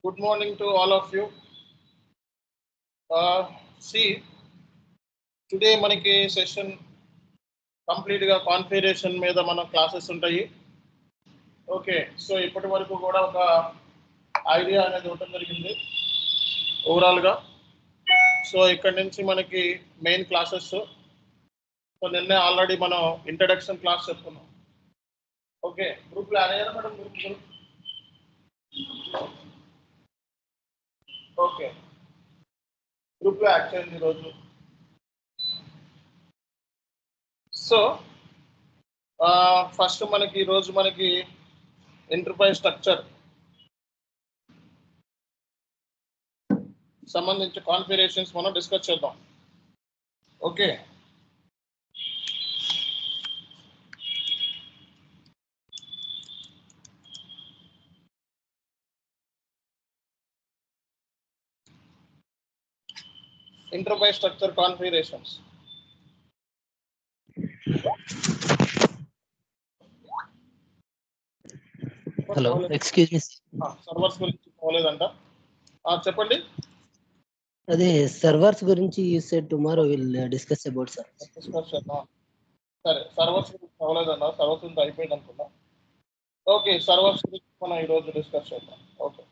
Good morning to all of you. See, today మనకి session complete గా configuration మీద మన క్లాసెస్ ఉంటాయి. ఓకే, సో ఇప్పటి వరకు కూడా ఒక ఐడియా అనేది ఉండడం జరిగింది ఓవరాల్ గా. సో ఇక్కడ నుంచి మనకి మెయిన్ క్లాసెస్. సో నిన్నే ఆల్రెడీ మనం ఇంట్రడక్షన్ క్లాస్ చెప్పుకున్నాం. ఓకే, గ్రూప్ లో అయ్యారా మేడం? గ్రూప్ ఓకే, గ్రూప్ లో యాడ్ చేయండి ఈరోజు. సో ఫస్ట్ మనకి ఈరోజు మనకి ఎంటర్ప్రైజ్ స్ట్రక్చర్ సంబంధించి కాన్ఫిగరేషన్స్ మనం డిస్కస్ చేద్దాం. Okay, enterprise structure configurations. Hello, excuse me. Servers గురించి పోలేదంట, చెప్పండి. అదే సర్వర్స్ గురించి you said tomorrow will discuss about servers. Discuss చేద్దాం. సరే, సర్వర్స్ గురించి పోలేదన్న, సర్వర్స్ గురించి అయిపోయింది అనుకున్నా. ఓకే, సర్వర్స్ గురించి మనం ఈరోజు డిస్కస్ చేద్దాం. ఓకే,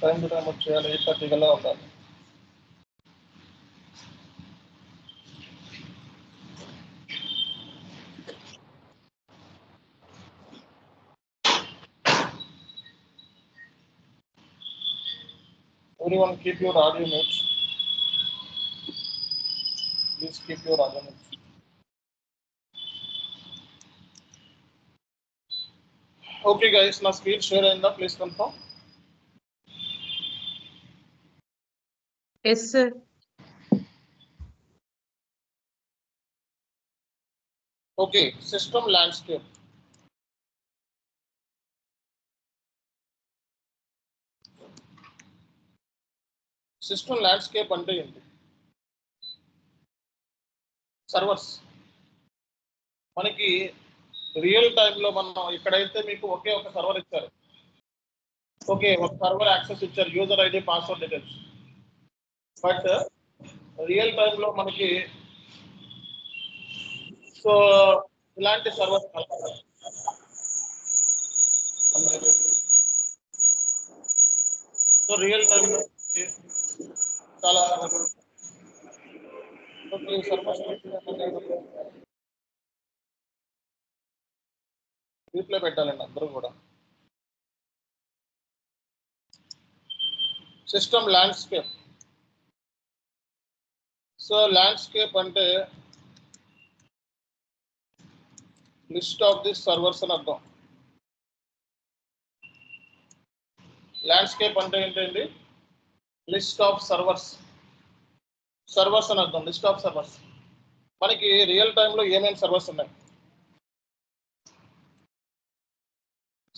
టైం టు టైం వచ్చేయాలి, 8:30 కల్లా ఉండాలి. Everyone keep your audio mute. Please keep your audio mute. Okay guys, నా స్క్రీన్ షేర్ అయిందా? Please confirm. Yes, sir. Okay, system landscape. System landscape అంటే ఏంటి? సర్వర్స్ మనకి రియల్ టైంలో మనం ఇక్కడైతే మీకు ఒకే ఒక సర్వర్ ఇచ్చారు. ఓకే, ఒక సర్వర్ యాక్సెస్ ఇచ్చారు, user ID, password details. But real టైంలో మనకి సో ఇలాంటి సర్వర్ సో రియల్ టైంలో చాలా సర్వర్ రీప్లే పెట్టాలండి అందరూ కూడా. System landscape. సో ల్యాండ్స్కేప్ అంటే లిస్ట్ ఆఫ్ ది సర్వర్స్ అని అర్థం. ల్యాండ్స్కేప్ అంటే ఏంటండి? List of servers. సర్వర్స్ అని అర్థం, లిస్ట్ ఆఫ్ సర్వర్స్. మనకి రియల్ టైంలో ఏమేమి సర్వర్స్ ఉన్నాయి?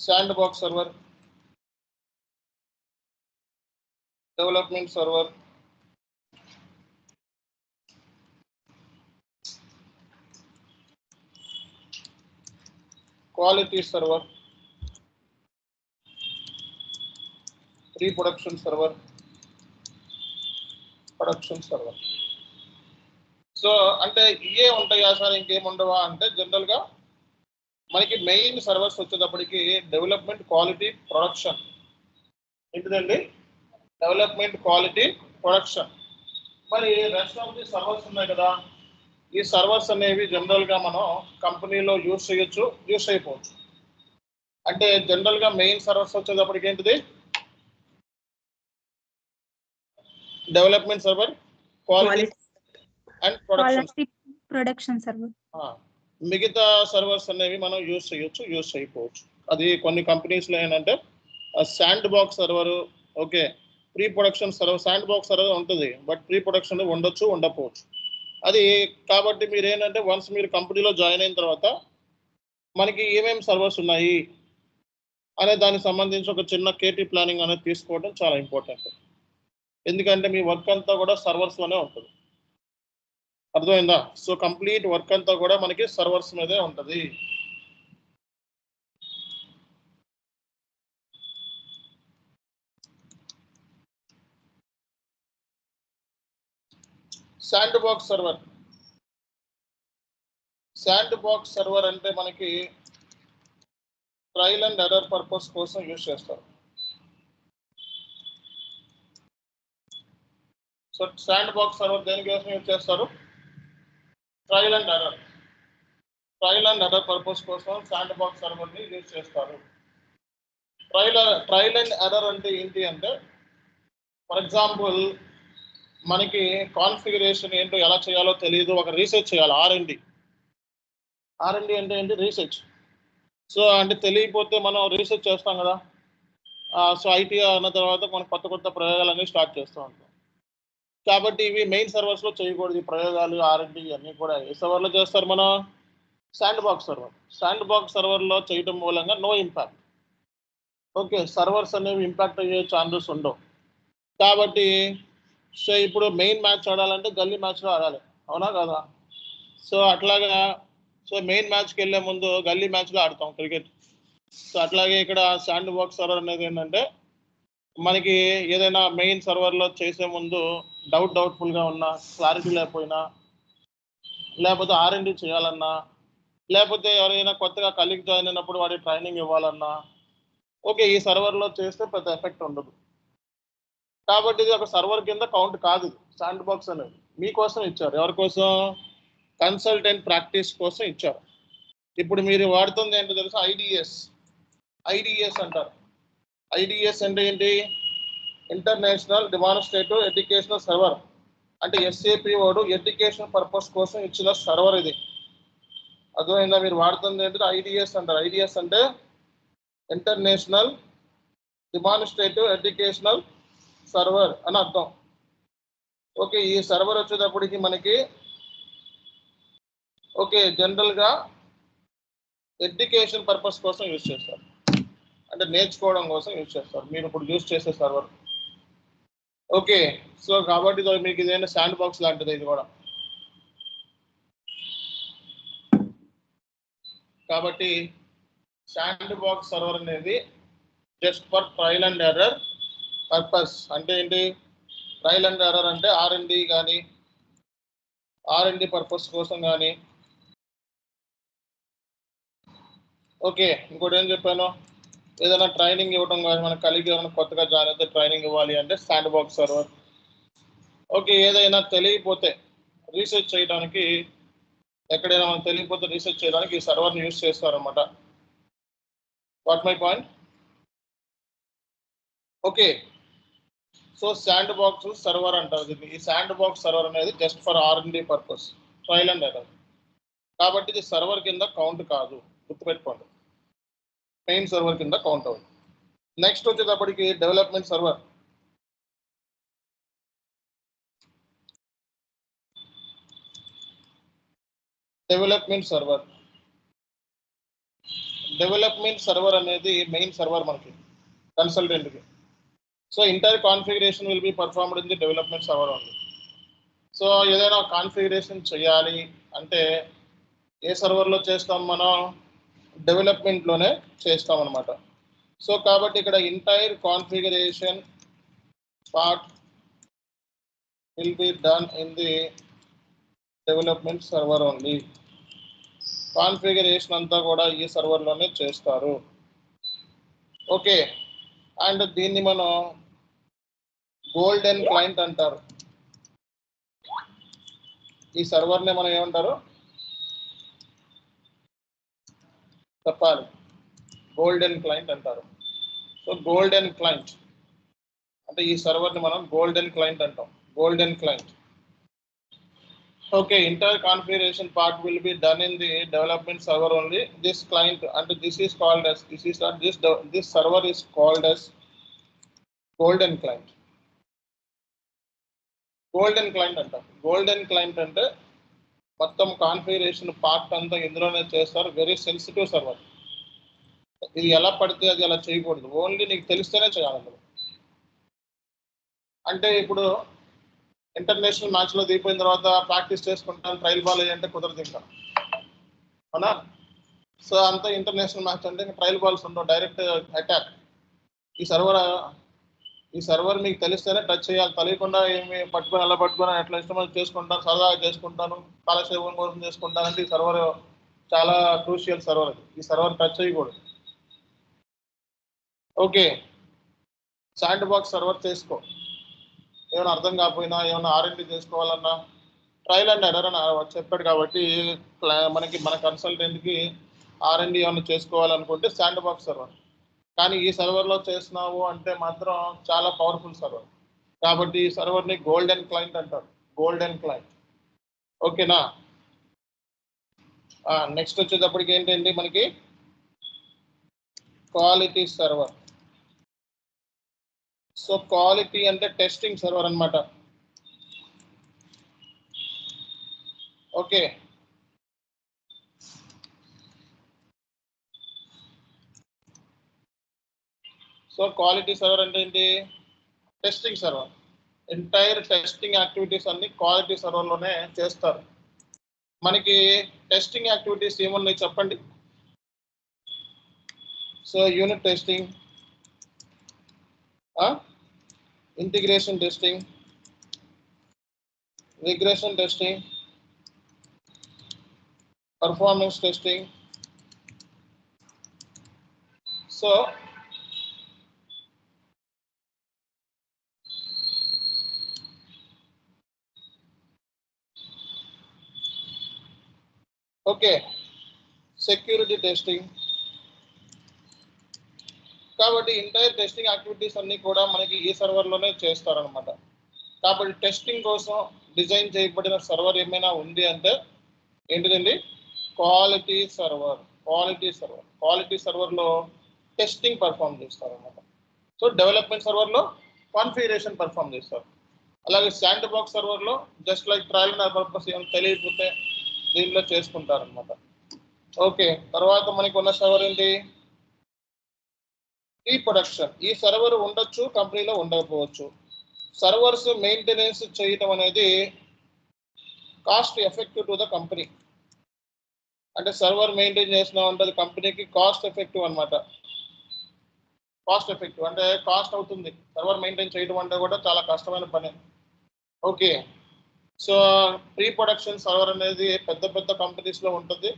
Sand box server, development server, quality server, pre production server, production server. So అంటే ఇవే ఉంటాయా సార్, ఇంకేం ఉండవా అంటే జనరల్గా మనకి మెయిన్ సర్వర్స్ వచ్చేటప్పటికి డెవలప్మెంట్, క్వాలిటీ, ప్రొడక్షన్. ఏంటిదండి? Development, quality, production. మరి రెస్ట్ ఆఫ్ ది సర్వర్స్ ఉన్నాయి కదా, ఈ సర్వర్స్ అనేవి జనరల్గా మనం కంపెనీలో యూజ్ చేయొచ్చు, యూజ్ అయిపోవచ్చు. అంటే జనరల్గా మెయిన్ సర్వర్స్ వచ్చేటప్పటికి ఏంటిది? Development server, quality and production. Production server. మిగతా సర్వర్స్ అనేవి మనం యూజ్ చేయొచ్చు, యూజ్ చేయకపోవచ్చు. అది కొన్ని కంపెనీస్లో ఏంటంటే sand box server, okay, pre production server, sandbox server ఉంటుంది, బట్ ప్రీ ప్రొడక్షన్ ఉండొచ్చు, ఉండకపోవచ్చు. అది కాబట్టి మీరు ఏంటంటే వన్స్ మీరు కంపెనీలో జాయిన్ అయిన తర్వాత మనకి ఏమేమి సర్వర్స్ ఉన్నాయి అనే దానికి సంబంధించి ఒక చిన్న కేటీ ప్లానింగ్ అనేది తీసుకోవడం చాలా ఇంపార్టెంట్. ఎందుకంటే మీ వర్క్ అంతా కూడా సర్వర్స్లోనే ఉంటుంది. అర్థమైందా? సో కంప్లీట్ వర్క్ అంతా కూడా మనకి సర్వర్స్ మీదే ఉంటుంది. Sand box server, sandbox server అంటే మనకి ట్రయల్ అండ్ ఎర్రర్ పర్పస్ కోసం యూజ్ చేస్తారు. సో శాండ్ బాక్స్ సర్వర్ దేని కోసం యూజ్ చేస్తారు? Trial and error, trial and error purpose కోసం శాండ్ బాక్స్ సర్వర్ని యూజ్ చేస్తారు. ట్రయల్ అండ్ ఎర్రర్ అంటే ఏంటి అంటే, ఫర్ ఎగ్జాంపుల్ మనకి కాన్ఫిగరేషన్ ఏంటో ఎలా చేయాలో తెలియదు, ఒక రీసెర్చ్ చేయాలి. ఆర్ఎండి అంటే ఏంటి? రీసెర్చ్. సో అంటే తెలియకపోతే మనం రీసెర్చ్ చేస్తాం కదా. సో ఐటీ అన్న తర్వాత మనం కొత్త కొత్త ప్రయోగాలన్నీ స్టార్ట్ చేస్తూ ఉంటాం. కాబట్టి ఇవి మెయిన్ సర్వర్స్లో చేయకూడదు. ఈ ప్రయోగాలు ఆర్ఎండి అన్నీ కూడా ఏ సర్వర్లో చేస్తారు? మనం sandbox server. Sandbox సర్వర్లో చేయడం మూలంగా నో ఇంపాక్ట్. ఓకే, సర్వర్స్ అనేవి ఇంపాక్ట్ అయ్యే ఛాన్సెస్ ఉండవు. కాబట్టి సో ఇప్పుడు మెయిన్ మ్యాచ్ ఆడాలంటే గల్లీ మ్యాచ్లో ఆడాలి, అవునా కదా? సో అట్లాగా సో మెయిన్ మ్యాచ్కి వెళ్ళే ముందు గల్లీ మ్యాచ్లో ఆడతాం క్రికెట్. సో అట్లాగే ఇక్కడ శాండ్ బాక్స్ సర్వర్ అనేది ఏంటంటే మనకి ఏదైనా మెయిన్ సర్వర్లో చేసే ముందు డౌట్ఫుల్గా ఉన్నా, క్లారిటీ లేకపోయినా, లేకపోతే ఆర్ఎండి చేయాలన్నా, లేకపోతే ఎవరైనా కొత్తగా కలీగ్ జాయిన్ అయినప్పుడు వాడి ట్రైనింగ్ ఇవ్వాలన్నా, ఓకే, ఈ సర్వర్లో చేస్తే పెద్ద ఎఫెక్ట్ ఉండదు. కాబట్టి ఇది ఒక సర్వర్ కింద కౌంట్ కాదు. శాండ్ బాక్స్ అనేది మీకోసం ఇచ్చారు. ఎవరి కోసం? కన్సల్టెంట్ ప్రాక్టీస్ కోసం ఇచ్చారు. ఇప్పుడు మీరు వాడుతుంది ఏంటో తెలుసా? ఐడిఎస్ అంటారు. ఐడిఎస్ అంటే ఏంటి? International demonstrative educational server. అంటే ఎస్ఏపి వాడు ఎడ్యుకేషన్ పర్పస్ కోసం ఇచ్చిన సర్వర్ ఇది. అర్థమైందా? మీరు వాడుతుంది ఏంటంటే ఐడిఎస్ అంటారు. ఐడిఎస్ అంటే ఇంటర్నేషనల్ డెమాన్స్ట్రేటివ్ ఎడ్యుకేషనల్ సర్వర్ అని అర్థం. ఓకే, ఈ సర్వర్ వచ్చేటప్పటికి మనకి ఓకే జనరల్గా ఎడ్యుకేషన్ పర్పస్ కోసం యూజ్ చేస్తారు, అంటే నేర్చుకోవడం కోసం యూజ్ చేస్తారు మీరు ఇప్పుడు యూజ్ చేసే సర్వర్. ఓకే, సో కాబట్టి మీకు ఇదేనా శాండ్ బాక్స్ లాంటిది ఇది కూడా. కాబట్టి శాండ్ బాక్స్ సర్వర్ అనేది just for trial and error purpose. అంటే ఏంటి? ట్రయల్ అండ్ ఎర్రర్ అంటే ఆర్ఎండి కానీ, ఆర్ఎండి పర్పస్ కోసం కానీ. ఓకే, ఇంకోటి ఏం చెప్పాను? ఏదైనా ట్రైనింగ్ ఇవ్వడం కానీ, మన కలిగి ఏమైనా కొత్తగా జాయిన్ అయితే ట్రైనింగ్ ఇవ్వాలి అంటే శాండ్ బాక్స్ సర్వర్. ఓకే, ఏదైనా తెలియకపోతే రీసెర్చ్ చేయడానికి, ఎక్కడైనా మనం తెలియకపోతే రీసెర్చ్ చేయడానికి ఈ సర్వర్ని యూజ్ చేస్తారన్నమాట. What my point? Okay, so sandbox server అంటారు దీన్ని. ఈ శాండ్ బాక్స్ సర్వర్ అనేది just for R and D purpose, trial and error. కాబట్టి ఇది సర్వర్ కింద కౌంట్ కాదు, గుర్తుపెట్టుకోండి. మెయిన్ సర్వర్ కింద కౌంట్ అవుతుంది. నెక్స్ట్ వచ్చేటప్పటికి డెవలప్మెంట్ సర్వర్. డెవలప్మెంట్ సర్వర్ అనేది మెయిన్ సర్వర్ మనకి కన్సల్టెంట్కి. So inter configuration will be performed in the development server only. So ఏదైనా కాన్ఫిగరేషన్ చేయాలి అంటే ఏ సర్వర్లో చేస్తాం? మనం డెవలప్మెంట్లోనే చేస్తాం అనమాట. సో కాబట్టి ఇక్కడ entire configuration part will be done in the development server only. Configuration అంతా కూడా ఈ సర్వర్లోనే చేస్తారు. ఓకే, అండ్ దీన్ని మనం గోల్డెన్ క్లయింట్ అంటారు. ఈ సర్వర్ని మనం ఏమంటారు చెప్పాలి? గోల్డెన్ క్లయింట్ అంటారు. సో గోల్డెన్ క్లయింట్ అంటే ఈ సర్వర్ని మనం గోల్డెన్ క్లయింట్ అంటాం. Golden client. Okay, entire configuration part will be done in the development server only. This client and this is called as this server is called as golden client. Golden client anta. Golden client ante మొత్తం configuration part అంతా ఇందులోనే చేస్తారు. Very sensitive server. ఇది ఎలా పడితే అది అలా చేయకూడదు. ఓన్లీ నీకు తెలిస్తేనే చేయాలి అందులో. అంటే ఇప్పుడు ఇంటర్నేషనల్ మ్యాచ్లో దిగిపోయిన తర్వాత ప్రాక్టీస్ చేసుకుంటాను ట్రయల్ బాల్ అంటే కుదరదు ఇంకా, అవునా? సో అంతా ఇంటర్నేషనల్ మ్యాచ్ అంటే ట్రయల్ బాల్స్ ఉండవు, డైరెక్ట్ అటాక్. ఈ సర్వర్ మీకు తెలిస్తేనే టచ్ చేయాలి. తెలియకుండా ఏమి పట్టుకొని అలా పట్టుకొని ఎట్లా ఇష్టమో చేసుకుంటాను, సరదాగా చేసుకుంటాను, కాలక్షేపం కోసం చేసుకుంటానంటే ఈ సర్వర్ చాలా క్రూషియల్ సర్వర్ అది. ఈ సర్వర్ టచ్ చేయకూడదు. ఓకే, శాండ్ బాక్స్ సర్వర్ చేసుకో. ఏమైనా అర్థం కాకపోయినా ఏమైనా R&D చేసుకోవాలన్నా ట్రయల్ అండ్ ఎర్రర్ అని చెప్పాడు కాబట్టి మనకి మన కన్సల్టెంట్కి R&D ఏమైనా చేసుకోవాలనుకుంటే శాండ్ బాక్స్ సర్వర్. కానీ ఈ సర్వర్లో చేస్తున్నావు అంటే మాత్రం చాలా పవర్ఫుల్ సర్వర్ కాబట్టి ఈ సర్వర్ని గోల్డెన్ క్లయింట్ అంటారు. Golden client. ఓకేనా? నెక్స్ట్ వచ్చేటప్పటికి ఏంటంటే మనకి క్వాలిటీ సర్వర్. సో క్వాలిటీ అంటే టెస్టింగ్ సర్వర్ అన్నమాట. ఓకే, సో క్వాలిటీ సర్వర్ అంటే ఏంటి? Testing server. Entire testing activities అన్ని క్వాలిటీ సర్వర్లోనే చేస్తారు. మనకి టెస్టింగ్ యాక్టివిటీస్ ఏమున్నాయి చెప్పండి? So unit testing, integration testing, regression testing, performance testing. So okay, security testing. కాబట్టి ఎంటైర్ టెస్టింగ్ యాక్టివిటీస్ అన్ని కూడా మనకి ఈ సర్వర్లోనే చేస్తారనమాట. కాబట్టి టెస్టింగ్ కోసం డిజైన్ చేయబడిన సర్వర్ ఏమైనా ఉంది అంటే ఏంటిదండి? Quality server. Quality server. Quality సర్వర్లో టెస్టింగ్ పర్ఫామ్ చేస్తారనమాట. సో డెవలప్మెంట్ సర్వర్లో కాన్ఫిగరేషన్ పర్ఫామ్ చేస్తారు. అలాగే శాండ్ బాక్స్ సర్వర్లో just like trial and purpose ఏమైనా తెలియకపోతే దీంట్లో చేసుకుంటారనమాట. ఓకే, తర్వాత మనకి ఉన్న సర్వర్ ఏంటి? Pre production. ఈ సర్వర్ ఉండొచ్చు, కంపెనీలో ఉండకపోవచ్చు. సర్వర్స్ మెయింటెనెన్స్ చేయటం అనేది cost effective to the company. అంటే సర్వర్ మెయింటైన్ చేస్తున్నాం అంటే అది కంపెనీకి కాస్ట్ ఎఫెక్టివ్ అనమాట. కాస్ట్ ఎఫెక్టివ్ అంటే కాస్ట్ అవుతుంది. సర్వర్ మెయింటైన్ చేయడం అంటే కూడా చాలా కష్టమైన పని. Okay, so pre production server అనేది పెద్ద పెద్ద కంపెనీస్లో ఉంటుంది,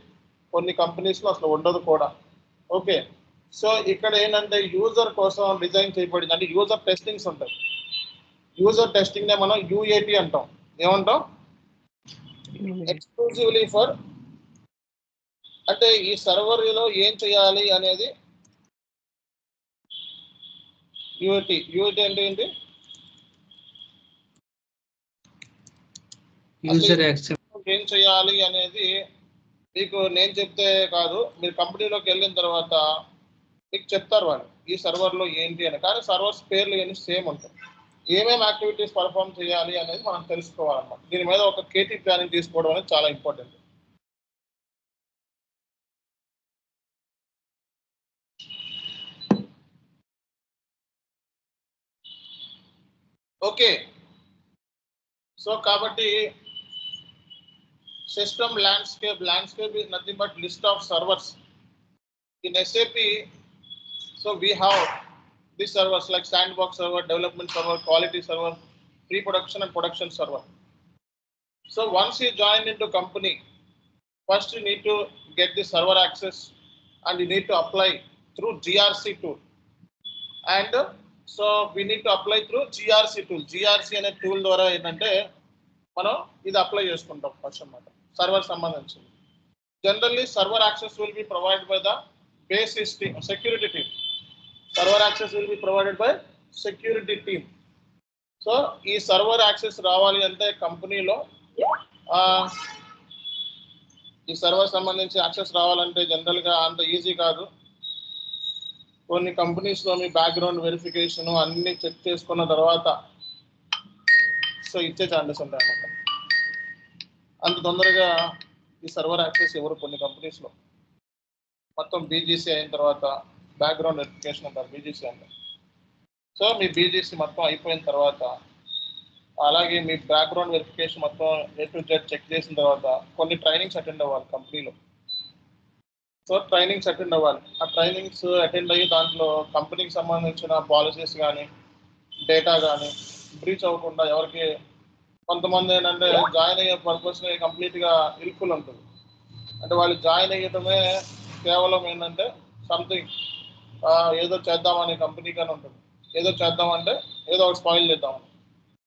కొన్ని కంపెనీస్లో అసలు ఉండదు కూడా. ఓకే, సో ఇక్కడ ఏంటంటే యూజర్ కోసం డిజైన్ చేయబడింది. అంటే యూజర్ టెస్టింగ్స్ ఉంటాయి. యూజర్ టెస్టింగ్నే మనం UAT అంటాం. ఏమంటాం? Exclusively for. అంటే ఈ సర్వర్లో ఏం చేయాలి అనేది UAT. UAT అంటే ఏంటి? User accept. ఏం చేయాలి అనేది మీకు నేను చెప్తే కాదు, మీరు కంపెనీలోకి వెళ్ళిన తర్వాత మీకు చెప్తారు వాళ్ళు ఈ సర్వర్లో ఏంటి అని. కానీ సర్వర్స్ పేర్లు ఏమి సేమ్ ఉంటాయి. ఏమేమి యాక్టివిటీస్ పర్ఫామ్ చేయాలి అనేది మనం తెలుసుకోవాలన్నమాట. దీని మీద ఒక KT ప్లానింగ్ తీసుకోవడం అనేది చాలా ఇంపార్టెంట్. ఓకే, సో కాబట్టి system landscape is nothing but list of servers in SAP. So we have these servers like sandbox server, development server, quality server, pre-production and production server. So once you join into company, first you need to get the server access and you need to apply through GRC tool. And so we need to apply through GRC tool. GRC అనే tool ద్వారా ఏంటంటే మనం ఇది apply చేసుకుంటాం first అన్నమాట. Server సంబంధించింది. Generally server access will be provided by the basis team, security team. Server access will be provided by security team. So ఈ server access రావాలి అంటే కంపెనీలో ఈ సర్వర్ సంబంధించి యాక్సెస్ రావాలంటే జనరల్గా అంత ఈజీ కాదు. కొన్ని కంపెనీస్లో మీ బ్యాక్గ్రౌండ్ వెరిఫికేషన్ అన్ని చెక్ చేసుకున్న తర్వాత సో ఇచ్చే ఛాన్సెస్ ఉంటాయి అన్నమాట. అంత తొందరగా ఈ సర్వర్ యాక్సెస్ ఎవరు కొన్ని కంపెనీస్లో మొత్తం బీజీసీ అయిన తర్వాత బ్యాక్గ్రౌండ్ వెరిఫికేషన్ అంటారు, బీజీసీ అంటారు. సో మీ బీజీసీ మొత్తం అయిపోయిన తర్వాత అలాగే మీ బ్యాక్గ్రౌండ్ వెరిఫికేషన్ మొత్తం A to Z చెక్ చేసిన తర్వాత కొన్ని ట్రైనింగ్స్ అటెండ్ అవ్వాలి కంపెనీలో. సో ట్రైనింగ్స్ అటెండ్ అవ్వాలి. ఆ ట్రైనింగ్స్ అటెండ్ అయ్యి దాంట్లో కంపెనీకి సంబంధించిన పాలసీస్ కానీ డేటా కానీ బ్రీచ్ అవ్వకుండా ఎవరికి కొంతమంది ఏంటంటే జాయిన్ అయ్యే పర్పస్ కంప్లీట్గా ఇల్ఫుల్ ఉంటుంది. అంటే వాళ్ళు జాయిన్ అయ్యటమే కేవలం ఏంటంటే సంథింగ్ ఏదో చేద్దామనే కంపెనీ కానీ ఉంటుంది. ఏదో చేద్దామంటే ఏదో ఒకటి స్పాయిల్ చేద్దామని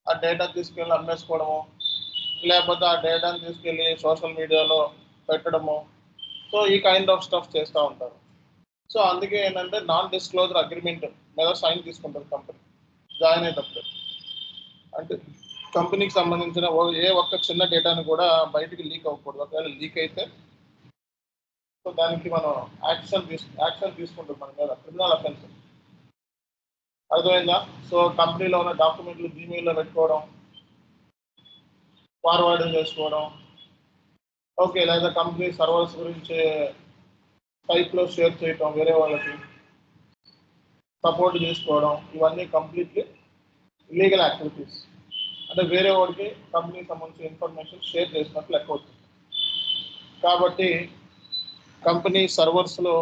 ఆ డేటా తీసుకెళ్ళి అమ్మేసుకోవడము, లేకపోతే ఆ డేటాని తీసుకెళ్ళి సోషల్ మీడియాలో పెట్టడము. సో ఈ కైండ్ ఆఫ్ స్టఫ్ చేస్తూ ఉంటారు. సో అందుకే ఏంటంటే నాన్ డిస్క్లోజర్ అగ్రిమెంట్ మీద సైన్ తీసుకుంటారు కంపెనీ జాయిన్ అయ్యేటప్పుడు. అంటే కంపెనీకి సంబంధించిన ఏ ఒక్క చిన్న డేటాను కూడా బయటికి లీక్ అవ్వకూడదు. ఒకవేళ లీక్ అయితే సో దానికి మనం యాక్షన్ తీసుకుంటాం మన మీద, క్రిమినల్ అఫెన్స్. అర్థమైందా? సో కంపెనీలో ఉన్న డాక్యుమెంట్లు జీమెయిల్లో పెట్టుకోవడం, ఫార్వర్డ్ చేసుకోవడం, ఓకే, లేదా కంపెనీ సర్వర్స్ గురించి సైట్లో షేర్ చేయటం, వేరే వాళ్ళకి సపోర్ట్ చేసుకోవడం, ఇవన్నీ కంప్లీట్లీ ఇల్లీగల్ యాక్టివిటీస్. అంటే వేరే వాడికి కంపెనీకి సంబంధించిన ఇన్ఫర్మేషన్ షేర్ చేసినట్లు లెక్క అవుతుంది. కాబట్టి కంపెనీ సర్వర్స్లో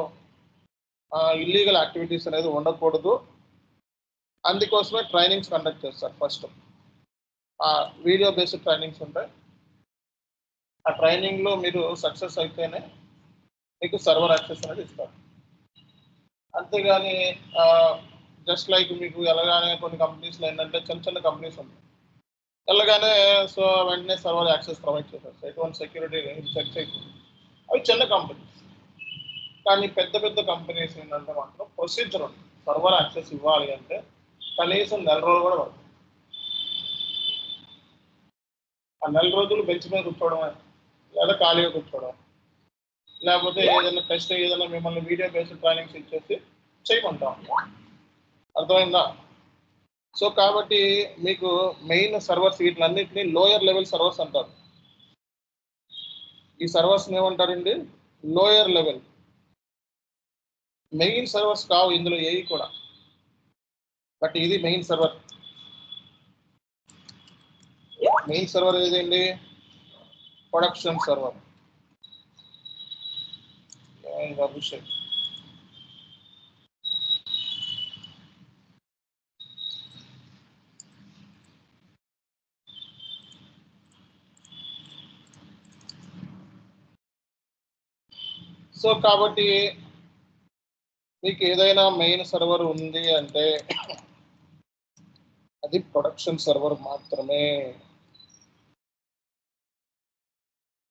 ఇల్లీగల్ యాక్టివిటీస్ అనేది ఉండకూడదు. అందుకోసమే ట్రైనింగ్స్ కండక్ట్ చేస్తారు. ఫస్ట్ వీడియో బేస్డ్ ట్రైనింగ్స్ ఉంటాయి. ఆ ట్రైనింగ్లో మీరు సక్సెస్ అయితేనే మీకు సర్వర్ యాక్సెస్ అనేది ఇస్తారు. అంతేగాని జస్ట్ లైక్ మీకు ఎలాగానే కొన్ని కంపెనీస్లో ఏంటంటే చిన్న చిన్న కంపెనీస్ ఉంటాయి, ఎలాగానే సో వెంటనే సర్వర్ యాక్సెస్ ప్రొవైడ్ చేస్తారు. ఎటువంటి సెక్యూరిటీ చెక్ చేయకుండా అవి చిన్న కంపెనీస్. కానీ పెద్ద పెద్ద కంపెనీస్ ఏంటంటే మాత్రం ప్రొసీజర్ ఉంది. సర్వర్ యాక్సెస్ ఇవ్వాలి అంటే కనీసం 4 రోజులు కూడా పడుతుంది. ఆ 4 రోజులు బెంచ్ మీద కూర్చోవడమే, లేదా ఖాళీగా కూర్చోవడం, లేకపోతే ఏదైనా టెస్ట్ ఏదైనా మిమ్మల్ని వీడియో బేస్డ్ ట్రైనింగ్స్ ఇచ్చేసి చేయమంటాం. అర్థమైందా? సో కాబట్టి మీకు మెయిన్ సర్వర్స్ వీటిలన్నింటినీ లోయర్ లెవెల్ సర్వర్స్ అంటారు. ఈ సర్వర్స్ని ఏమంటారండి? Lower level. మెయిన్ సర్వర్స్ కావు ఇందులో ఏవి కూడా, బట్ ఇది మెయిన్ సర్వర్. మెయిన్ సర్వర్ ఏదండి? Production server. అభిషేక్ సో కాబట్టి మీకు ఏదైనా మెయిన్ సర్వర్ ఉంది అంటే అది ప్రొడక్షన్ సర్వర్ మాత్రమే.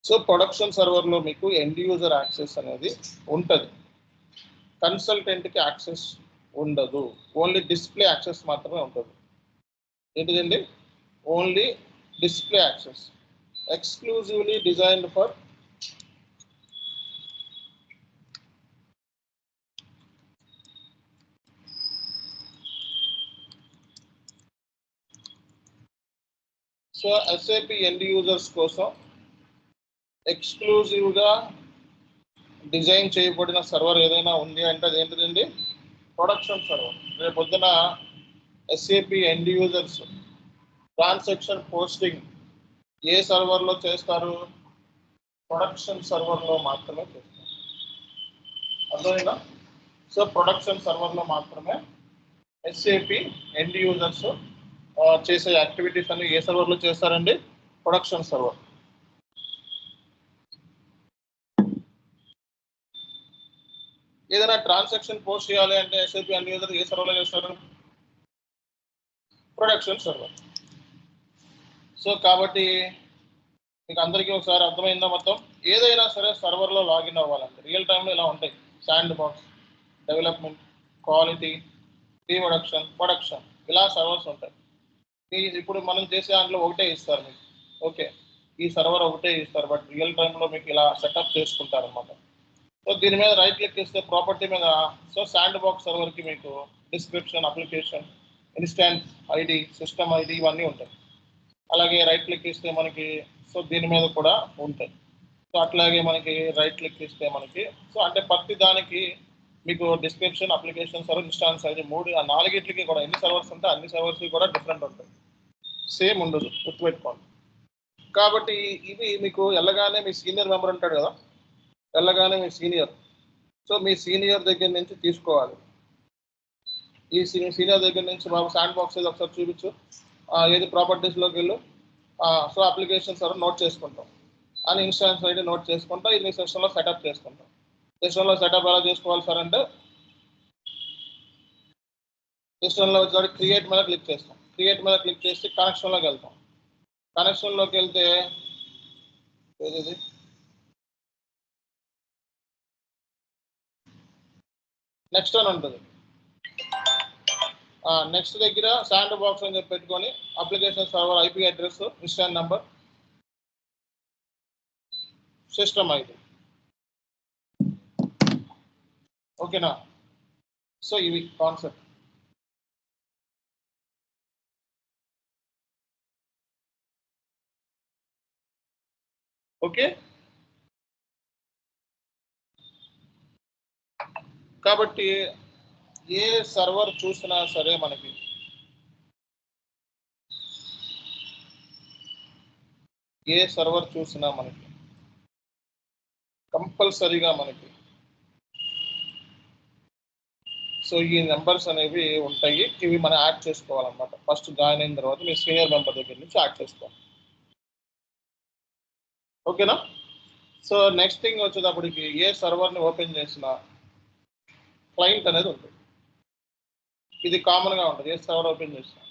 సో ప్రొడక్షన్ సర్వర్లో మీకు ఎండ్ యూజర్ యాక్సెస్ అనేది ఉంటుంది, కన్సల్టెంట్కి యాక్సెస్ ఉండదు. ఓన్లీ డిస్ప్లే యాక్సెస్ మాత్రమే ఉంటుంది. ఏంటిదండి? ఓన్లీ డిస్ప్లే యాక్సెస్, ఎక్స్క్లూజివ్లీ designed for so SAP end users కోసం ఎక్స్క్లూజివ్గా డిజైన్ చేయబడిన సర్వర్ ఏదైనా ఉంది అంటే అది ఏంటిదండి? Production server. రేపు పొద్దున SAP end users transaction posting ఏ సర్వర్లో చేస్తారు? ప్రొడక్షన్ సర్వర్లో మాత్రమే చేస్తారు. అర్థమైందా? సో ప్రొడక్షన్ సర్వర్లో మాత్రమే SAP ఎండ్ యూజర్స్ చేసే యాక్టివిటీస్ అన్ని ఏ సర్వర్లో చేస్తారండి? Production server. ఏదైనా ట్రాన్సాక్షన్ పోస్ట్ చేయాలి అంటే SAP ఎండ్ యూజర్ ఏ సర్వర్లో చేస్తారు? Production server. సో కాబట్టి మీకు అందరికీ ఒకసారి అర్థమైందా? మొత్తం ఏదైనా సరే సర్వర్లో లాగిన్ అవ్వాలంటే రియల్ టైంలో ఇలా ఉంటాయి: sand box, development, quality, pre production, production, ఇలా సర్వర్స్ ఉంటాయి. ఇప్పుడు మనం చేసే దాంట్లో ఒకటే ఇస్తారు మీకు. ఓకే, ఈ సర్వర్ ఒకటే ఇస్తారు, బట్ రియల్ టైంలో మీకు ఇలా సెటప్ చేసుకుంటారు అనమాట. సో దీని మీద రైట్ క్లిక్ ఇస్తే ప్రాపర్టీ మీద సో శాండ్ బాక్స్ సర్వర్కి మీకు description, application, instance ID, system ID ఇవన్నీ ఉంటాయి. అలాగే రైట్ క్లిక్ ఇస్తే మనకి సో దీని మీద కూడా ఉంటాయి. సో అట్లాగే మనకి రైట్ క్లిక్ ఇస్తే మనకి సో అంటే ప్రతి దానికి మీకు description, application server, instance ID ఆ నాలుగిట్లకి కూడా ఎన్ని సర్వర్స్ ఉంటే అన్ని సర్వర్స్కి కూడా డిఫరెంట్ ఉంటాయి, సేమ్ ఉండదు, గుర్తుపెట్టుకోండి. కాబట్టి ఇవి మీకు వెళ్ళగానే మీ సీనియర్ మెంబర్ ఉంటాడు కదా, వెళ్ళగానే మీ సీనియర్, సో మీ సీనియర్ దగ్గర నుంచి తీసుకోవాలి. ఈ సీనియర్ దగ్గర నుంచి బాబు శాండ్ బాక్స్ ఏదో ఒకసారి చూపించు, ఏది ప్రాపర్టీస్లోకి వెళ్ళు, సో అప్లికేషన్ సర్వర్ నోట్ చేసుకుంటాం అని ఇన్స్టాన్స్ ఐడి నోట్ చేసుకుంటా ఇది సెషన్లో సెటప్ చేసుకుంటాం. సెషన్లో సెటప్ ఎలా చేసుకోవాలి సార్ అంటే సిస్టంలో వచ్చి క్రియేట్ మీద క్లిక్ చేస్తాం. క్రియేట్ మీద క్లిక్ చేసి కనెక్షన్లోకి వెళ్తాం. కనెక్షన్లోకి వెళ్తే ఏది నెక్స్ట్ అని ఉంటుంది. నెక్స్ట్ దగ్గర శాండ్ బాక్స్ అని చెప్పి పెట్టుకొని application server IP address, instance number, system ID. ఓకేనా? సో ఇవి కాన్సెప్ట్. ఓకే, కాబట్టి ఏ సర్వర్ చూసినా సరే మనకి కంపల్సరీగా మనకి సో ఈ నెంబర్స్ అనేవి ఉంటాయి. ఇవి మనం యాడ్ చేసుకోవాలన్నమాట. ఫస్ట్ జాయిన్ అయిన తర్వాత మీ సీనియర్ మెంబర్ దగ్గర నుంచి యాడ్ చేసుకోవాలి. ఓకేనా? సో నెక్స్ట్ థింగ్ వచ్చేటప్పటికి ఏ సర్వర్ని ఓపెన్ చేసినా క్లయింట్ అనేది ఉంటుంది. ఇది కామన్గా ఉంటుంది ఏ సర్వర్ ఓపెన్ చేసినా.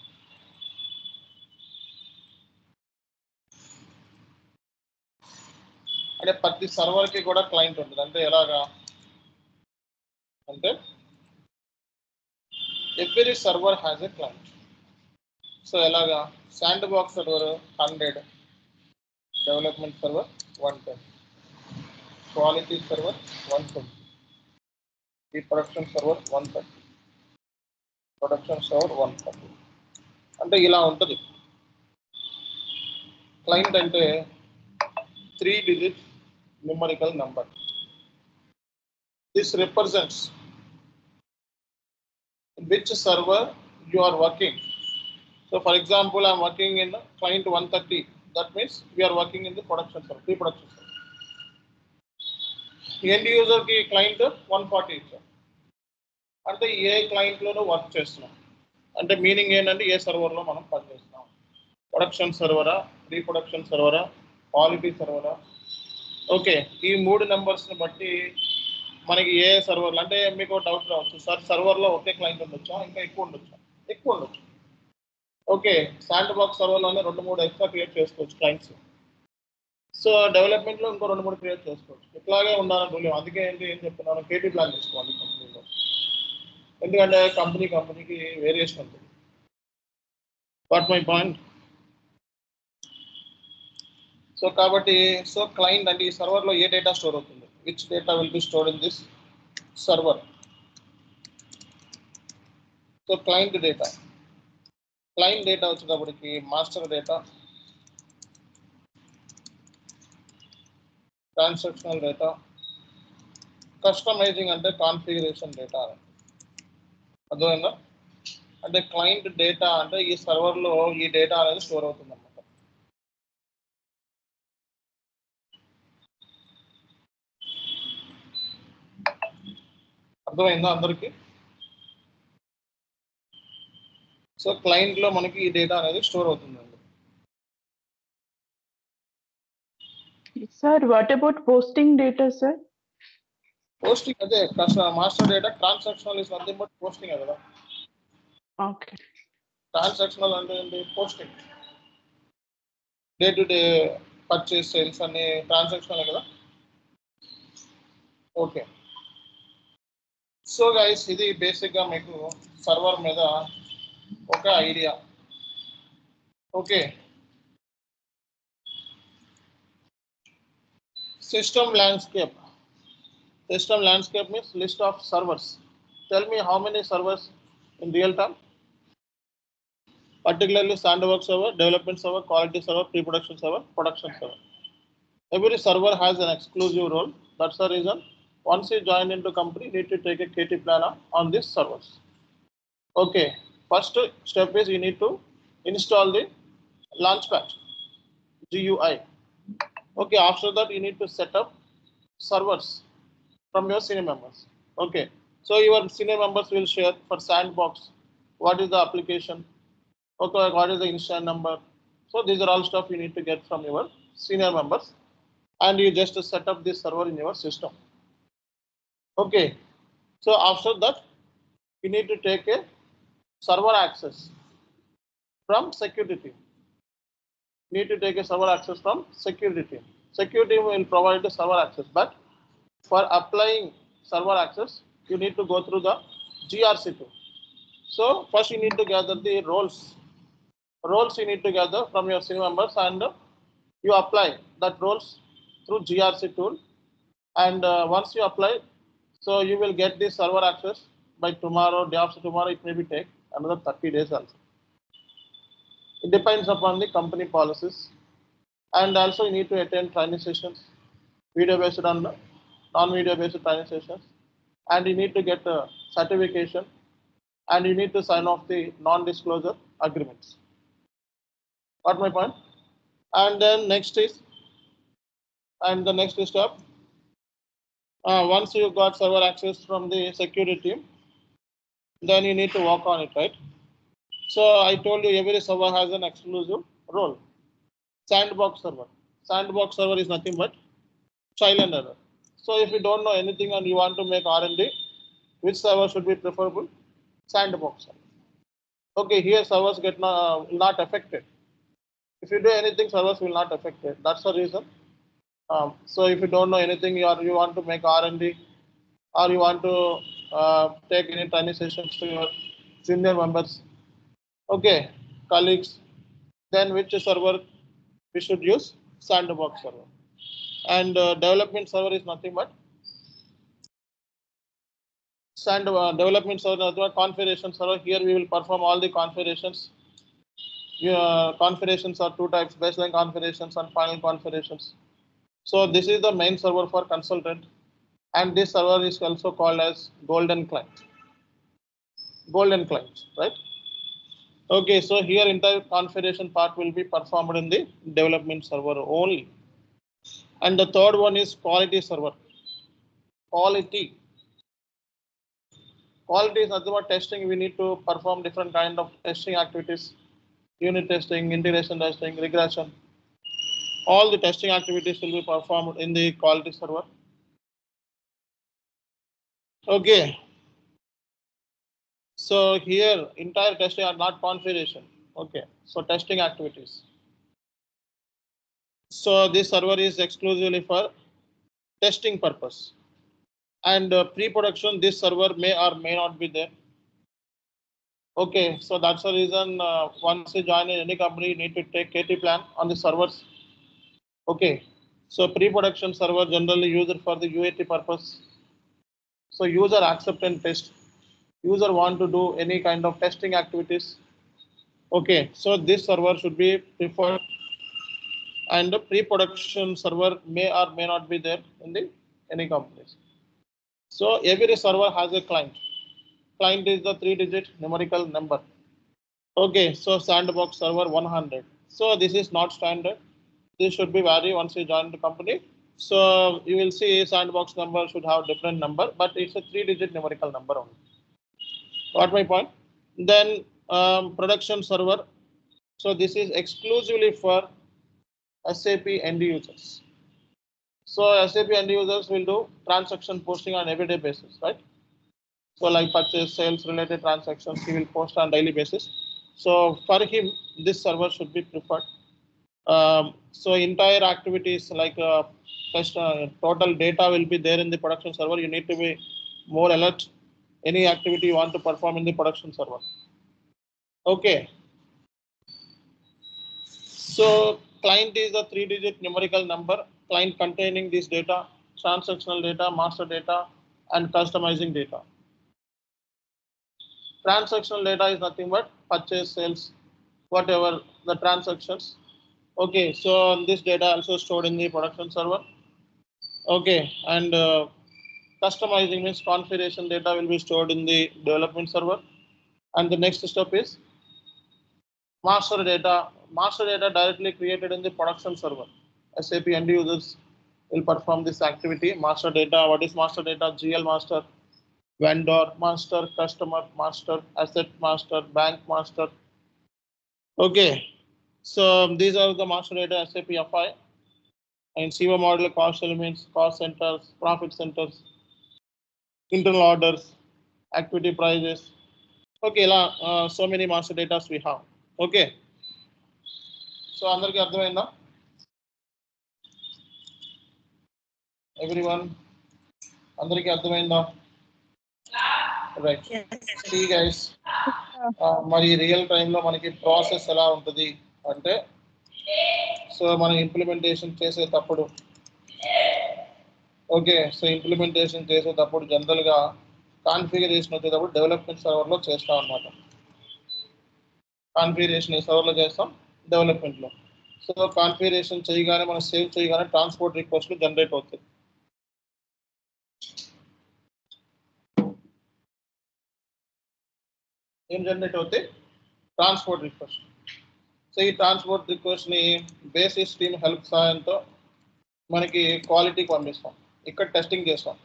అంటే ప్రతి సర్వర్కి కూడా క్లయింట్ ఉంటుంది. అంటే ఎలాగా అంటే every server has a client. So ఎలాగా sandbox server 100, development server 110, quality server 120, ఈ ప్రొడక్షన్ సర్వర్ 130, ప్రొడక్షన్ సర్వర్ 130. అంటే ఇలా ఉంటుంది. క్లయింట్ అంటే 3 digit numerical number. This represents which server you are working. So for example, I am working in client 130. That means we are working in the production server, pre-production server. End user ki client 140 ఇచ్చారు అంటే ఏ క్లయింట్లోనూ work చేస్తున్నాం అంటే meaning ఏంటంటే ఏ సర్వర్లో మనం పనిచేస్తున్నాం. Production సర్వరా, pre production సర్వరా, క్వాలిటీ సర్వరా. ఓకే, ఈ 3 నెంబర్స్ని బట్టి మనకి ఏ సర్వర్లు అంటే మీకు డౌట్ రావచ్చు, సార్ సర్వర్లో ఒకే క్లయింట్ ఉండొచ్చా, ఇంకా ఎక్కువ ఉండొచ్చు. ఓకే, శాండ్ బాక్స్ సర్వర్లోనే 2-3 ఎక్స్ట్రా క్రియేట్ చేసుకోవచ్చు క్లయింట్స్. సో డెవలప్మెంట్లో ఇంకో 2-3 క్రియేట్ చేసుకోవచ్చు. ఇట్లాగే ఉండాలని రూల్. అందుకే ఏం చెప్తున్నాను, కేటీ ప్లాన్ చేసుకోవాలి కంపెనీలో. ఎందుకంటే కంపెనీకి వేరియేషన్ ఉంటుంది. What my point. సో కాబట్టి సో క్లయింట్ అంటే ఈ సర్వర్లో ఏ డేటా స్టోర్ అవుతుంది, which data will be stored in this server. So client data వచ్చేటప్పటికి master data, transactional data, customizing అంటే కాన్ఫిగరేషన్ డేటా. అర్థమైందా? అంటే క్లయింట్ డేటా అంటే ఈ సర్వర్లో ఈ డేటా అనేది స్టోర్ అవుతుంది అన్నమాట. అర్థమైందా అందరికి? సో క్లయింట్లో మనకి ఈ డేటా అనేది స్టోర్ అవుతుందండి. Sir, what about posting data, sir? Posting అదే master data. Transactional is nothing but posting కదా. Okay. ట్రాన్సాక్షనల్ అంటే ఏంటి? Posting. Day to day purchase, sales అన్ని ట్రాన్సాక్షనల్ కదా. ఓకే, సో గైస్ ఇది బేసిక్గా మీకు సర్వర్ మీద ఒక idea. Okay. System landscape. System landscape means list of servers. Tell me how many servers in real time? Particularly sandbox server, development server, quality server, pre-production server, production server. Every server has an exclusive role. That's the reason once you join into company, you need to take a KT plan on these servers. Okay, first step is you need to install the Launchpad GUI. Okay, after that you need to set up servers from your senior members. Okay, so your senior members will share for sandbox what is the application, okay, what is the instance number. So these are all stuff you need to get from your senior members, and you just set up this server in your system. Okay, so after that you need to take a server access from security team. You need to take a server access from security team. Security team will provide the server access, but for applying server access, you need to go through the GRC tool. So first you need to gather the roles. Roles you need to gather from your senior members, and you apply that roles through GRC tool. And once you apply, so you will get the server access by tomorrow, day after tomorrow. It may be take another 30 days also. It depends upon the company policies. And also you need to attend training sessions, video based on non-video based training sessions, and you need to get a certification, and you need to sign off the non-disclosure agreements. Got my point? And then next is, and the next step, once you got server access from the security team, then you need to work on it, right? So I told you every server has an exclusive role. Sandbox server. Sandbox server is nothing but trial and error. So if you don't know anything and you want to make R&D, which server should be preferable? Sandbox server. Okay, here servers get not affected. If you do anything, servers will not affect it. That's the reason. So if you don't know anything, you want to make R&D, or you want to take any training sessions to your senior members, okay, colleagues, then which server we should use? Sandbox server. And development server is nothing but development server, configuration server. Here we will perform all the configurations. Configurations are two types: baseline configurations and final configurations. So this is the main server for consultant, and this server is also called as golden client. Golden client, right? Okay, so here entire configuration part will be performed in the development server only. And the third one is quality server. Quality is nothing but testing. We need to perform different kind of testing activities: unit testing, integration testing, regression. All the testing activities will be performed in the quality server. Okay. So here entire testing are not configuration. Okay. So testing activities. So this server is exclusively for testing purpose. And pre-production, this server may or may not be there. Okay, so that's the reason once you join in any company, you need to take KT plan on the servers. Okay, so pre-production server generally used for the UAT purpose. So user accept and test. User want to do any kind of testing activities. Okay, so this server should be preferred, and the pre-production server may or may not be there in the any companies. So every server has a client. Client is the 3-digit numerical number. Okay, so sandbox server 100. So this is not standard. This should be vary once you join the company. So you will see sandbox number should have different number, but it's a 3-digit numerical number only. Got my point? Then production server. So this is exclusively for SAP end users. So SAP end users will do transaction posting on everyday basis, right? So like purchase, sales related transactions, he will post on daily basis. So for him, this server should be preferred. So entire activities like total data will be there in the production server. You need to be more alert. Any activity you want to perform in the production server. Okay. So client is a 3-digit numerical number, client containing this data, transactional data, master data, and customizing data. Transactional data is nothing but purchase, sales, whatever the transactions. Okay, so this data also stored in the production server. Okay, and customizing means configuration data will be stored in the development server. And the next step is master data. Master data directly created in the production server. SAP end users will perform this activity. Master data, what is master data? GL master, vendor master, customer master, asset master, bank master. Okay, so these are the master data SAP FI. And CIVA model, cost elements, cost centers, profit centers, internal orders, activity prices. Okay, so many master data we have. Okay, so అందరికి అర్థమైందా? Everyone, అందరికి అర్థమైందా? Right. See guys, మరి real టైంలో మనకి process ఎలా ఉంటుంది అంటే, సో మనం ఇంప్లిమెంటేషన్ చేసేటప్పుడు, ఓకే, సో ఇంప్లిమెంటేషన్ చేసేటప్పుడు జనరల్గా కాన్ఫిగరేషన్ వచ్చేటప్పుడు డెవలప్మెంట్ సర్వర్లో చేస్తాం అన్నమాట. కాన్ఫిగరేషన్ ఏ సర్వర్లో చేస్తాం? డెవలప్మెంట్లో. సో కాన్ఫిగరేషన్ చేయగానే మనం సేవ్ చేయగానే ట్రాన్స్పోర్ట్ రిక్వెస్ట్లు జనరేట్ అవుతాయి. ఏం జనరేట్ అవుతాయి? Transport request. సో ఈ ట్రాన్స్పోర్ట్ రిక్వెస్ట్ని బేసిస్ టీమ్ హెల్ప్ సహాయంతో మనకి క్వాలిటీకి పంపిస్తాం. ఇక్కడ టెస్టింగ్ చేస్తాం.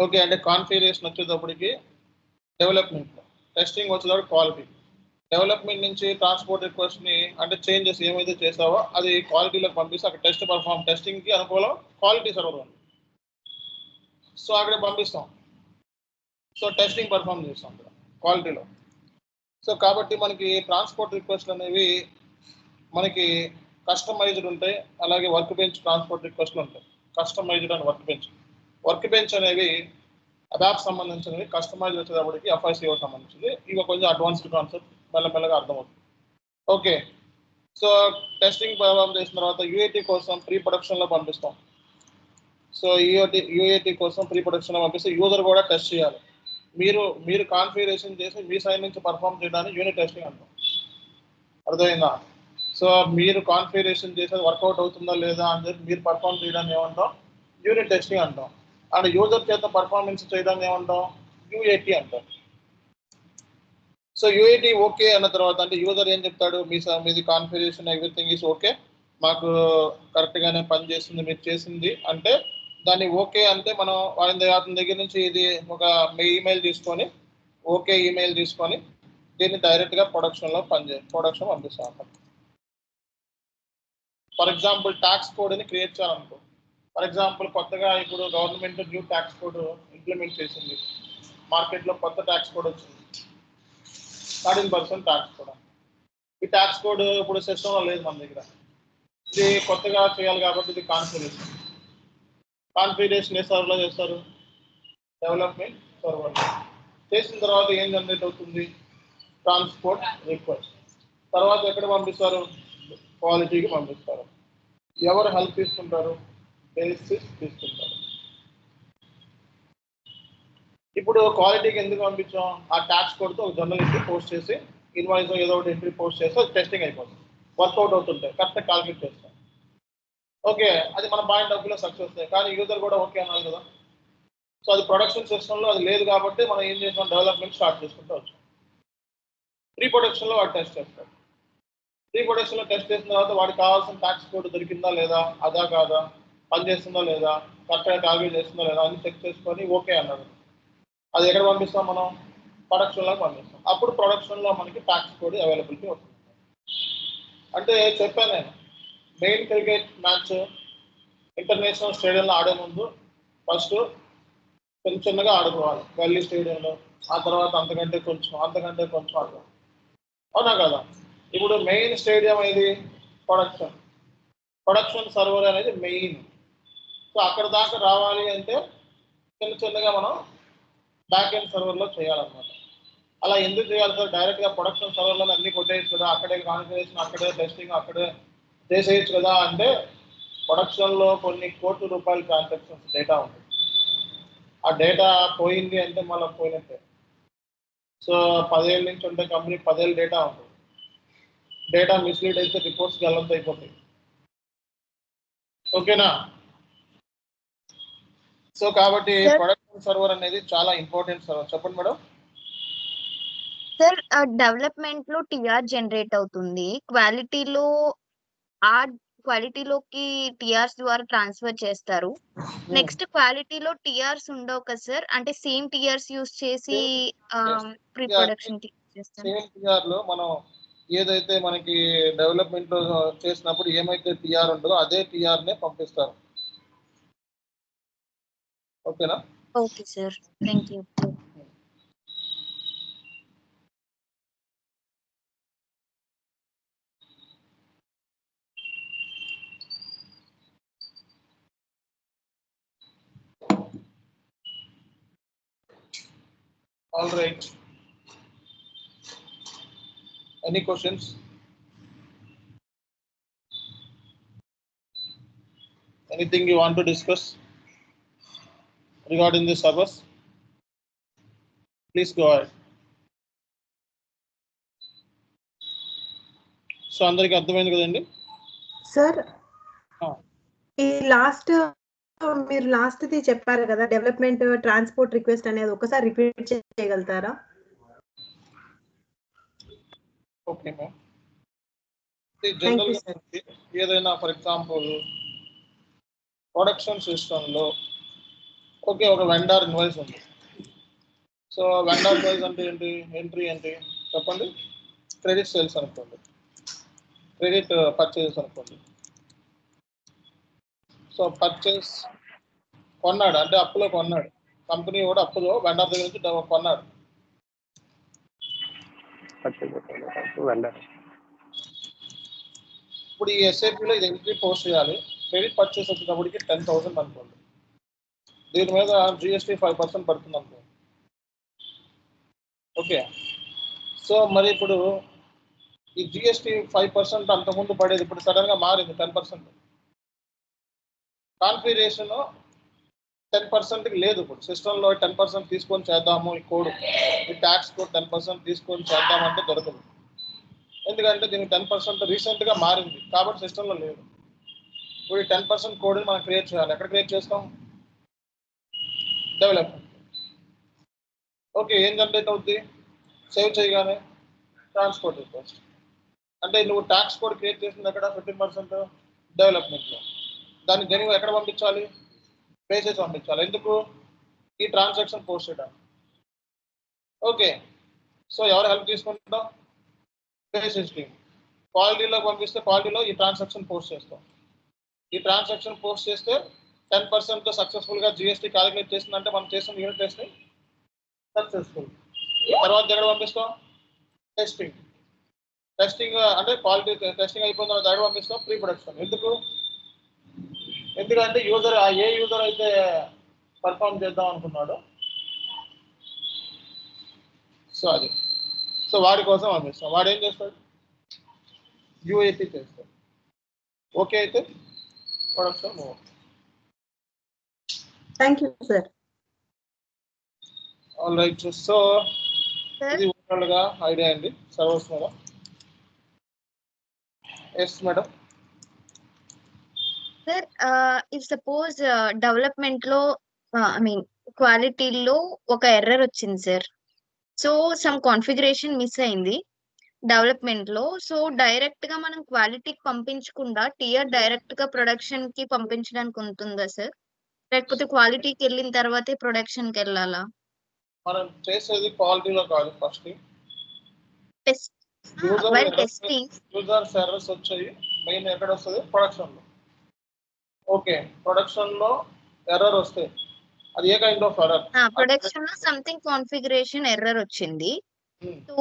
ఓకే, అంటే కాన్ఫిగరేషన్ వచ్చేటప్పటికి డెవలప్మెంట్లో, టెస్టింగ్ వచ్చేటప్పుడు క్వాలిటీ. డెవలప్మెంట్ నుంచి ట్రాన్స్పోర్ట్ రిక్వెస్ట్ని అంటే చేంజెస్ ఏమైతే చేసావో అది క్వాలిటీలోకి పంపిస్తే అక్కడ టెస్టింగ్కి అనుకూలం క్వాలిటీ సర్వర్ ఉంది. సో అక్కడ పంపిస్తాం. సో టెస్టింగ్ పర్ఫామ్ చేస్తాం అక్కడ క్వాలిటీలో. సో కాబట్టి మనకి ట్రాన్స్పోర్ట్ రిక్వెస్ట్లు అనేవి మనకి కస్టమైజ్డ్ ఉంటాయి, అలాగే వర్క్ బెంచ్ ట్రాన్స్పోర్ట్ రిక్వెస్ట్లు ఉంటాయి. Customized and work bench. Work bench అనేవి అడాప్ సంబంధించినవి, కస్టమైజ్ వచ్చేటప్పటికి FICO సంబంధించింది. ఇక కొంచెం అడ్వాన్స్డ్ కాన్సెప్ట్ మెల్లమెల్లగా అర్థమవుతుంది. ఓకే, సో టెస్టింగ్ పర్ఫామ్ చేసిన తర్వాత UAT కోసం ప్రీ ప్రొడక్షన్లో పంపిస్తాం. సో UAT కోసం ప్రీ ప్రొడక్షన్లో పంపిస్తే యూజర్ కూడా టెస్ట్ చేయాలి. మీరు కాన్ఫిగరేషన్ చేసి మీ సైడ్ నుంచి పర్ఫామ్ చేయడానికి యూనిట్ టెస్టింగ్ అంటాం. అర్థమైందా? సో మీరు కాన్ఫిగరేషన్ చేసేది వర్కౌట్ అవుతుందా లేదా అని చెప్పి మీరు పర్ఫామ్ చేయడానికి ఏమంటాం? యూనిట్ టెస్టింగ్ అంటాం. అండ్ యూజర్ చేత పర్ఫార్మెన్స్ చేయడానికి ఏమంటాం? UAT అంటాం. సో UAT ఓకే అన్న తర్వాత అంటే యూజర్ ఏం చెప్తాడు? మీది కాన్ఫిగరేషన్ ఎవ్రీథింగ్ ఈజ్ ఓకే, మాకు కరెక్ట్గానే పనిచేస్తుంది మీరు చేసింది అంటే దాన్ని ఓకే అంటే మనం అతని దగ్గర నుంచి ఇది ఒక ఈమెయిల్ తీసుకొని, ఓకే ఈమెయిల్ తీసుకొని దీన్ని డైరెక్ట్గా ప్రొడక్షన్లో ప్రొడక్షన్ పంపిస్తాం. ఫర్ ఎగ్జాంపుల్ ట్యాక్స్ కోడ్ని క్రియేట్ చేయాలనుకో. ఫర్ ఎగ్జాంపుల్ కొత్తగా ఇప్పుడు government new tax code implement చేసింది. మార్కెట్లో కొత్త ట్యాక్స్ కోడ్ వచ్చింది, 13% ట్యాక్స్ కోడ్. ఈ ట్యాక్స్ కోడ్ ఇప్పుడు సిస్టంలో లేదు మన దగ్గర. ఇది కొత్తగా చేయాలి కాబట్టి ఇది కాన్ఫిగరేషన్ ఏ సర్వర్లో చేస్తారు? Development server. చేసిన తర్వాత ఏం జనరేట్ అవుతుంది? Transport request. తర్వాత ఎక్కడ పంపిస్తారు? క్వాలిటీకి పంపిస్తారు. ఎవరు హెల్ప్ తీసుకుంటారు? బేసిస్ తీసుకుంటారు. ఇప్పుడు క్వాలిటీకి ఎందుకు పంపించాం? ఆ ట్యాక్స్ కోడ్తో ఒక జర్నలిస్ట్ పోస్ట్ చేసి ఇన్వాయిస్ ఏదో ఒకటి ఎంట్రీ పోస్ట్ చేస్తే అది టెస్టింగ్ అయిపోతుంది, వర్కౌట్ అవుతుంటాయి, కరెక్ట్గా కాల్కులేట్ చేస్తాం. ఓకే, అది మన పాయింట్ ఆఫ్ వ్యూలో సక్సెస్ అవుతాయి, కానీ యూజర్ కూడా ఓకే అన్నారు కదా. సో అది ప్రొడక్షన్ సిస్టంలో అది లేదు కాబట్టి మనం ఏం చేసాం? డెవలప్మెంట్ స్టార్ట్ చేసుకుంటూ వచ్చాం. ప్రీ ప్రొడక్షన్లో వాడు టెస్ట్ చేస్తాడు. ప్రీ ప్రొడక్షన్లో టెస్ట్ చేసిన తర్వాత వాడికి కావాల్సిన ట్యాక్స్ కోడ్ దొరికిందా లేదా, అదా కాదా, పనిచేస్తుందా లేదా, కరెక్ట్గా కాల్కులేట్ చేస్తుందా లేదా అని చెక్ చేసుకొని ఓకే అన్నాడు. అది ఎక్కడ పంపిస్తాం? మనం ప్రొడక్షన్లో పంపిస్తాం. అప్పుడు ప్రొడక్షన్లో మనకి ట్యాక్స్ కోడ్ అవైలబిలిటీ అవుతుంది. అంటే చెప్పాను నేను, మెయిన్ క్రికెట్ మ్యాచ్ ఇంటర్నేషనల్ స్టేడియంలో ఆడే ముందు ఫస్ట్ చిన్న చిన్నగా ఆడుకోవాలి గల్లీ స్టేడియంలో, ఆ తర్వాత అంతకంటే కొంచెం ఆడుకోవాలి. అవునా కదా? ఇప్పుడు మెయిన్ స్టేడియం ఏది? ప్రొడక్షన్ సర్వర్ అనేది మెయిన్. సో అక్కడ దాకా రావాలి అంటే చిన్న చిన్నగా మనం బ్యాక్ ఎండ్ సర్వర్లో చేయాలన్నమాట. అలా ఎందుకు చేయాలి సార్? డైరెక్ట్ గా ప్రొడక్షన్ సర్వర్లో అన్ని కొట్టేయచ్చు కదా, అక్కడే కాన్ఫిగరేషన్, అక్కడే టెస్టింగ్, అక్కడే చేసేయచ్చు కదా అంటే, ప్రొడక్షన్ లో కొన్ని కోట్ల రూపాయల ట్రాన్సాక్షన్స్ డేటా ఉంటుంది. ఆ డేటా పోయింది అంటే మళ్ళీ పోయినట్టే. సో 10 ఏళ్ళ నుంచి ఉంటే కంపెనీ 10 ఏళ్ళ డేటా ఉంటుంది. డేటా మిస్లీడ్ అయితే రిపోర్ట్స్ గల్లంత అయిపోతాయి. ఓకేనా? సో కాబట్టి ప్రొడక్షన్ సర్వర్ అనేది చాలా ఇంపార్టెంట్ సర్వర్. చెప్పండి మేడం. సార్ డెవలప్మెంట్ లో టిఆర్ జనరేట్ అవుతుంది, క్వాలిటీలో ఆ క్వాలిటీలోకి టిఆర్స్ ద్వారా ట్రాన్స్ఫర్ చేస్తారు. నెక్స్ట్ క్వాలిటీలో టిఆర్స్ ఉండవు కదా సార్, అంటే సేమ్ టిఆర్స్ యూస్ చేసి ప్రీ ప్రొడక్షన్ చేస్తారు. సేమ్ టిఆర్ లో మనం ఏదైతే మనకి డెవలప్మెంట్ లో చేసినప్పుడు ఏమైతే టిఆర్ ఉంటుందో అదే టిఆర్ నే పంపిస్తారు. ఓకేనా? Okay sir, thank you. All right. Any questions? Anything you want to discuss regarding the servers? Please go ahead. So అందరికి అర్థమైంది కదండి? సార్ ఈ మీరు లాస్ట్ది చెప్పారు కదా, డెవలప్మెంట్ ట్రాన్స్పోర్ట్ రిక్వెస్ట్ అనేది ఒకసారి రిపీట్ చేయగలుగుతారా? Okay ma'am. జనరల్గా ఏదైనా ఫర్ ఎగ్జాంపుల్ ప్రొడక్షన్ సిస్టంలో ఓకే ఒక వెండర్ ఇన్వాయిస్ ఉంది. సో వెండర్ ఇన్వాయిస్ అంటే ఏంటి? ఎంట్రీ ఏంటి చెప్పండి? క్రెడిట్ సేల్స్ అనుకోండి, క్రెడిట్ పర్చేజెస్ అనుకోండి. సో పర్చేస్ కొన్నాడు అంటే అప్పులో కొన్నాడు, కంపెనీ కూడా అప్పులో వెండర్ దగ్గర నుంచి కొన్నాడు. ఇప్పుడు ఈ ఎస్ఐపిలో ఇది ఎంట్రీ పోస్ట్ చేయాలి. క్రెడిట్ పర్చేస్ వచ్చేటప్పటికి 10,000 అనుకోండి. దీని మీద జిఎస్టీ 5% పడుతుంది అనుకోండి. ఓకే. సో మరి ఇప్పుడు ఈ జిఎస్టీ 5% అంతకుముందు పడేది ఇప్పుడు సడన్ గా మారింది 10%. కాన్ఫిగరేషన్ 10% లేదు. ఇప్పుడు సిస్టంలో 10% తీసుకొని చేద్దాము, ఈ కోడ్ ఈ ట్యాక్స్ కోడ్ 10% తీసుకొని చేద్దామంటే దొరకదు. ఎందుకంటే దీనికి 10% రీసెంట్గా మారింది కాబట్టి సిస్టంలో లేదు. ఇప్పుడు 10% కోడ్ని మనం క్రియేట్ చేయాలి. ఎక్కడ క్రియేట్ చేస్తాం? డెవలప్మెంట్. ఓకే, ఏం జనరేట్ అవుద్ది? సేవ్ చేయగానే ట్రాన్స్పోర్ట్ రిక్వెస్ట్. అంటే నువ్వు ట్యాక్స్ కోడ్ క్రియేట్ చేసింది ఎక్కడ? 15% డెవలప్మెంట్లో. దాన్ని జనువు ఎక్కడ పంపించాలి? పేజెస్ పంపించాలి. ఎందుకు? ఈ ట్రాన్సాక్షన్ పోస్ట్ చేయడానికి. ఓకే, సో ఎవరు హెల్ప్ తీసుకుంటాం? Pages team. క్వాలిటీలో పంపిస్తే క్వాలిటీలో ఈ ట్రాన్సాక్షన్ పోస్ట్ చేస్తాం. ఈ ట్రాన్సాక్షన్ పోస్ట్ చేస్తే 10% సక్సెస్ఫుల్గా జిఎస్టీ క్యాలిక్యులేట్ చేసిందంటే మనం చేసిన యూనిట్ టెస్టింగ్ సక్సెస్ఫుల్. తర్వాత ఎక్కడ పంపిస్తాం? టెస్టింగ్. టెస్టింగ్ అంటే క్వాలిటీ టెస్టింగ్ అయిపోయిన తర్వాత ఎక్కడ పంపిస్తాం? Pre production. ఎందుకంటే యూజర్ ఏ యూజర్ అయితే పర్ఫామ్ చేద్దాం అనుకున్నాడో సో అది సో వాడి కోసం పంపిస్తాం. వాడు ఏం చేస్తాడు? యూఏపీ చేస్తాడు. ఓకే అయితే production move. Thank you sir. All right. So ఇది ఓవరాల్ గా ఐడియా అండి సర్వర్స్ మీద. Yes madam. Sir if suppose development లో ఐ మీన్ క్వాలిటీలో ఒక ఎర్రర్ వచ్చింది sir. So some configuration miss అయింది డెవలప్మెంట్ లో. సో డైరెక్ట్ గా మనం క్వాలిటీకి పంపించకుండా టిఆర్ డైరెక్ట్ గా ప్రొడక్షన్ కి పంపించడానికి ఉంటుందా సార్? లేకపోతే క్వాలిటీకి వెళ్ళిన తర్వాతే ప్రొడక్షన్ కి వెళ్ళాలా? మనం చేసేది క్వాలిటీలో కాదు. ఫస్ట్ టెస్టింగ్ యూజర్స్ ఎర్రర్స్ వచ్చాయి. మెయిన్ ఎక్కడ వస్తుంది? ప్రొడక్షన్ లో. ఓకే, ప్రొడక్షన్ లో ఎర్రర్ వస్తే అది ఏ కైండ్ ఆఫ్ ఎర్రర్? ప్రొడక్షన్ లో సంథింగ్ కాన్ఫిగరేషన్ ఎర్రర్ వచ్చింది. సో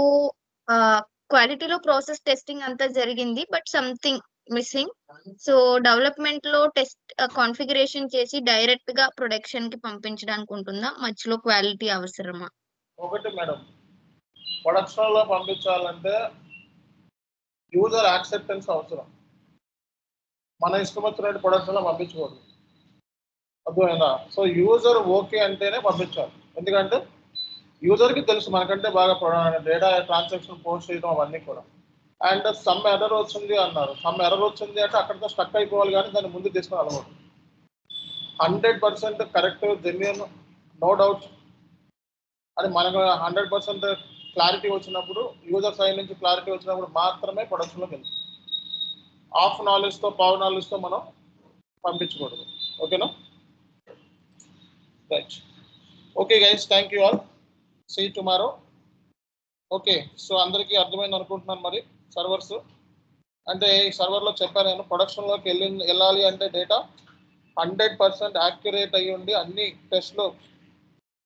క్వాలిటీలో ప్రాసెస్ టెస్టింగ్ అంతా జరిగింది but something missing. So development లో టెస్ట్ కాన్ఫిగరేషన్ చేసి డైరెక్ట్ గా ప్రొడక్షన్ కి పంపించడానికి ఉంటుందా? మధ్యలో క్వాలిటీ అవసరమా? ఒకటి మేడం, ప్రొడక్షన్లో పంపించాలంటే యూజర్ యాక్సెప్టెన్స్ అవసరం. మన ఇష్టం వచ్చినట్టు ప్రొడక్షన్లో పంపించకూడదు, అర్థమైందా? సో యూజర్ ఓకే అంటేనే పంపించాలి. ఎందుకంటే యూజర్కి తెలుసు మనకంటే బాగా డేటా ట్రాన్సాక్షన్ పోస్ట్ చేయడం అవన్నీ కూడా. అండ్ సమ్ ఎర్రర్ వచ్చింది అన్నారు. సమ్ ఎర్రర్ వచ్చింది అంటే అక్కడితో స్టక్ అయిపోవాలి, కానీ దాన్ని ముందు తీసుకుని వెళ్ళకూడదు. 100% కరెక్ట్, జెన్యూన్, నో డౌట్ అని మనకు 100% క్లారిటీ వచ్చినప్పుడు, యూజర్ సైడ్ నుంచి క్లారిటీ వచ్చినప్పుడు మాత్రమే ప్రొడక్షన్లోకి వెళ్తుంది. హాఫ్ నాలెడ్జ్తో పావు నాలెడ్జ్తో మనం పంపించకూడదు. ఓకేనా? Right. Okay guys, thank you all. See tomorrow. Okay, so అందరికీ అర్థమైంది అనుకుంటున్నాను. మరి సర్వర్స్ అంటే ఈ సర్వర్లో చెప్పాను నేను, ప్రొడక్షన్లోకి వెళ్ళాలి అంటే డేటా 100% యాక్యురేట్ అయ్యి ఉండి అన్ని టెస్ట్లు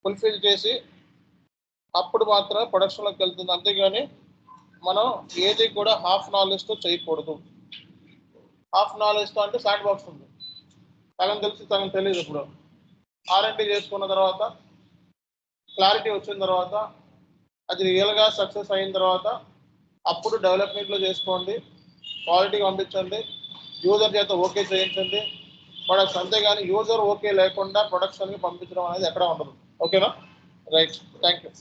ఫుల్ఫిల్ చేసి అప్పుడు మాత్రమే ప్రొడక్షన్లోకి వెళ్తుంది. అంతేగాని మనం ఏది కూడా హాఫ్ నాలెడ్జ్తో చేయకూడదు. హాఫ్ నాలెడ్జ్తో అంటే శాండ్ బాక్స్ ఉంది, సగం తెలిసి సగం తెలియదు. ఇప్పుడు R&D చేసుకున్న తర్వాత క్లారిటీ వచ్చిన తర్వాత అది రియల్గా సక్సెస్ అయిన తర్వాత అప్పుడు డెవలప్మెంట్లో చేసుకోండి, క్వాలిటీగా పంపించండి, యూజర్ చేత ఓకే చేయించండి ప్రొడక్ట్స్. అంతేగాని యూజర్ ఓకే లేకుండా ప్రొడక్షన్కి పంపించడం అనేది ఎక్కడ ఉండదు. ఓకేనా? Right, thank you.